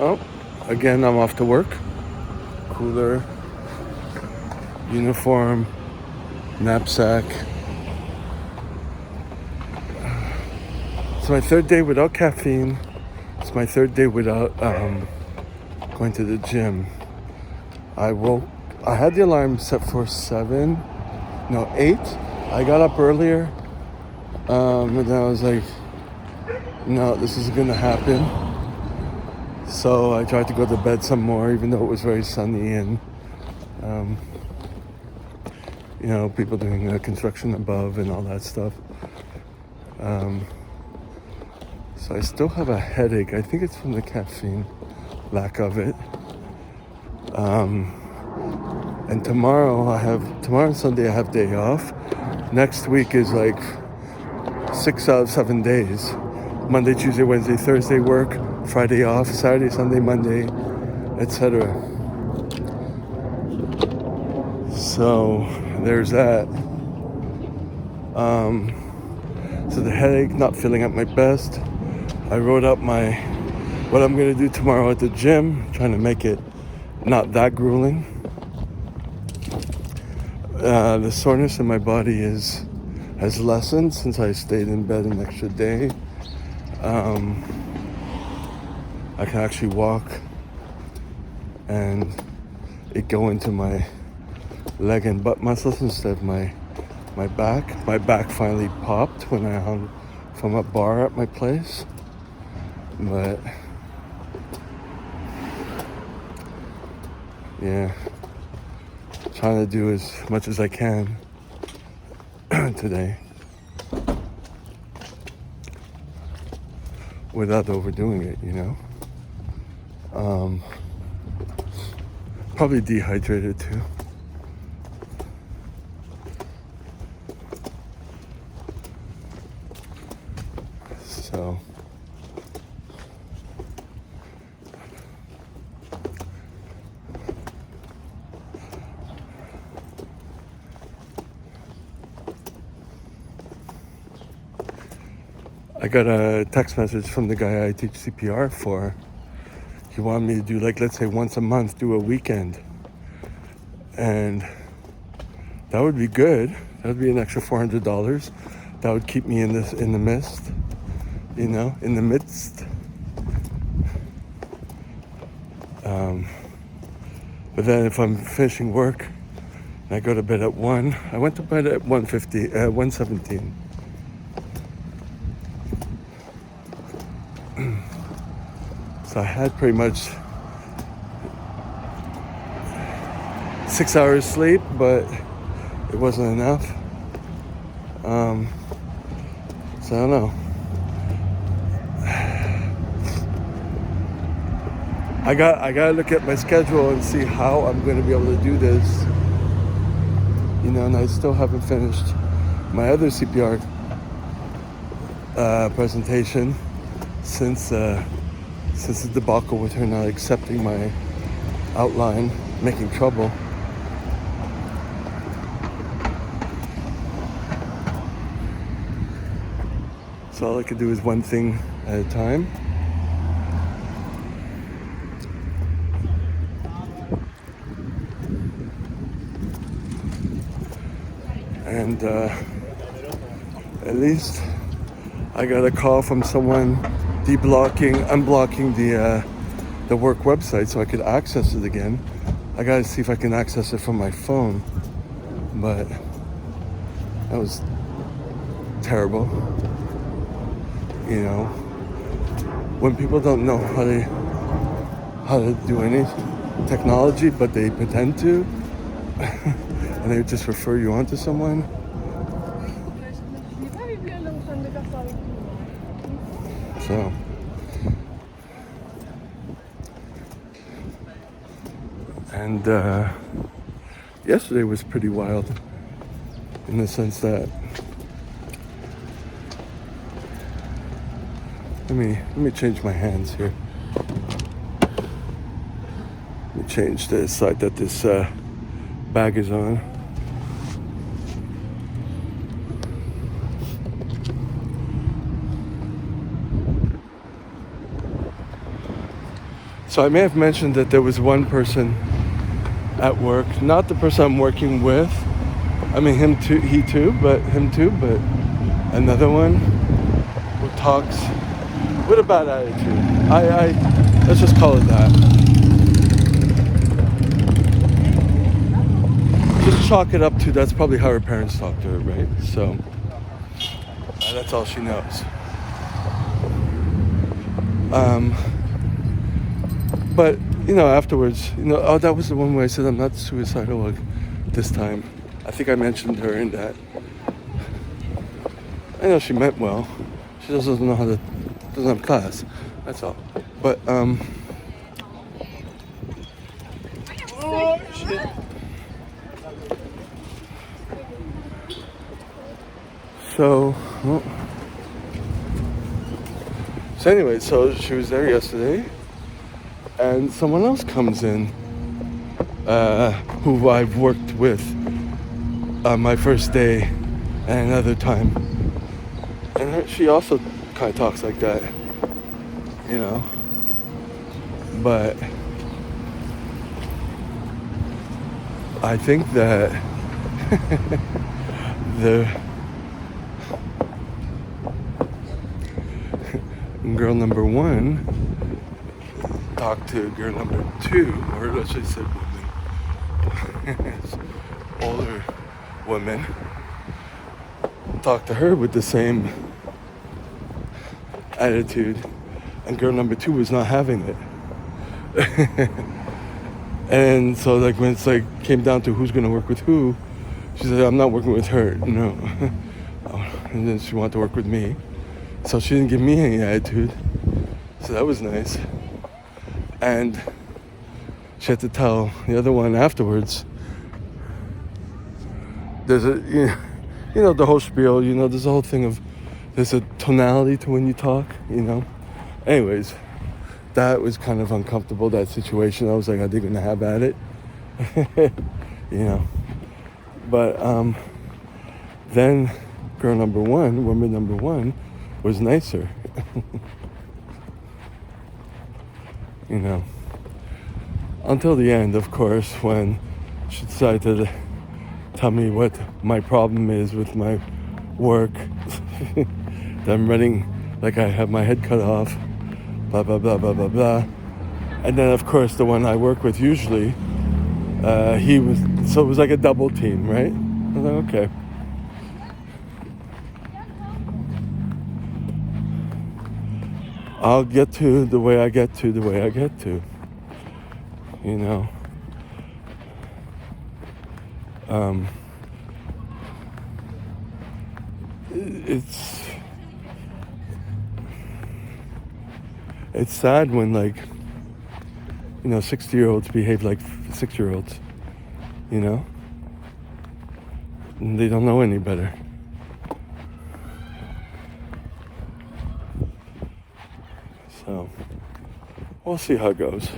Oh, again, I'm off to work. Cooler, uniform, knapsack. It's my third day without caffeine. It's my third day without going to the gym. I had the alarm set for 8. I got up earlier, and then I was like, no, this isn't gonna happen. So I tried to go to bed some more, even though it was very sunny and, people doing construction above and all that stuff. So I still have a headache. I think it's from the caffeine, lack of it. And tomorrow and Sunday I have day off. Next week is like 6 out of 7 days. Monday, Tuesday, Wednesday, Thursday work, Friday off, Saturday, Sunday, Monday, etc. So there's that. So the headache, not feeling at my best. I wrote up what I'm gonna do tomorrow at the gym, trying to make it not that grueling. The soreness in my body has lessened since I stayed in bed an extra day. I can actually walk and it go into my leg and butt muscles instead of my back. My back finally popped when I hung from a bar at my place. But yeah, trying to do as much as I can today without overdoing it, Probably dehydrated too. So I got a text message from the guy I teach CPR for. He wanted me to do, like, let's say once a month, do a weekend. And that would be good. That would be an extra $400. That would keep me in the midst. But then if I'm finishing work and I go to bed at 1, I went to bed at 1:17. So I had pretty much 6 hours sleep, but it wasn't enough. So I don't know. I gotta look at my schedule and see how I'm gonna be able to do this. And I still haven't finished my other CPR presentation since the debacle with her not accepting my outline, making trouble. So all I could do is one thing at a time. And at least I got a call from someone unblocking the work website so I could access it again. I gotta see if I can access it from my phone, but that was terrible. When people don't know how to do any technology, but they pretend to, and they just refer you on to someone. So and yesterday was pretty wild in the sense that let me change my hands here. Let me change the side that this bag is on. So I may have mentioned that there was one person at work, not the person I'm working with. I mean, him too, but another one who talks with a bad attitude. Let's just call it that. Just chalk it up to that's probably how her parents talk to her, right? So that's all she knows. But afterwards, oh, that was the one where I said I'm not suicidal this time. I think I mentioned her in that. I know she meant well. She just doesn't know doesn't have class. That's all. But oh shit. So anyway, so she was there yesterday, and someone else comes in, who I've worked with on my first day and another time, and she also kind of talks like that, but I think that the girl number one talked to girl number two, or let's just say woman, older woman, talked to her with the same attitude, and girl number two was not having it. And so when it's came down to who's gonna work with who, she said, I'm not working with her, no. And then she wanted to work with me. So she didn't give me any attitude. So that was nice. And she had to tell the other one afterwards. There's the whole spiel, there's a whole thing of, there's a tonality to when you talk, Anyways, that was kind of uncomfortable, that situation. I was like, are they gonna have at it? But then woman number one, was nicer. Until the end, of course, when she decided to tell me what my problem is with my work. That I'm running like I have my head cut off, blah, blah, blah, blah, blah, blah. And then, of course, the one I work with usually, so it was like a double team, right? I was like, okay. I'll get to the way I get to the way I get to. It's sad when 60-year-olds behave like 6-year-olds, and they don't know any better. So we'll see how it goes.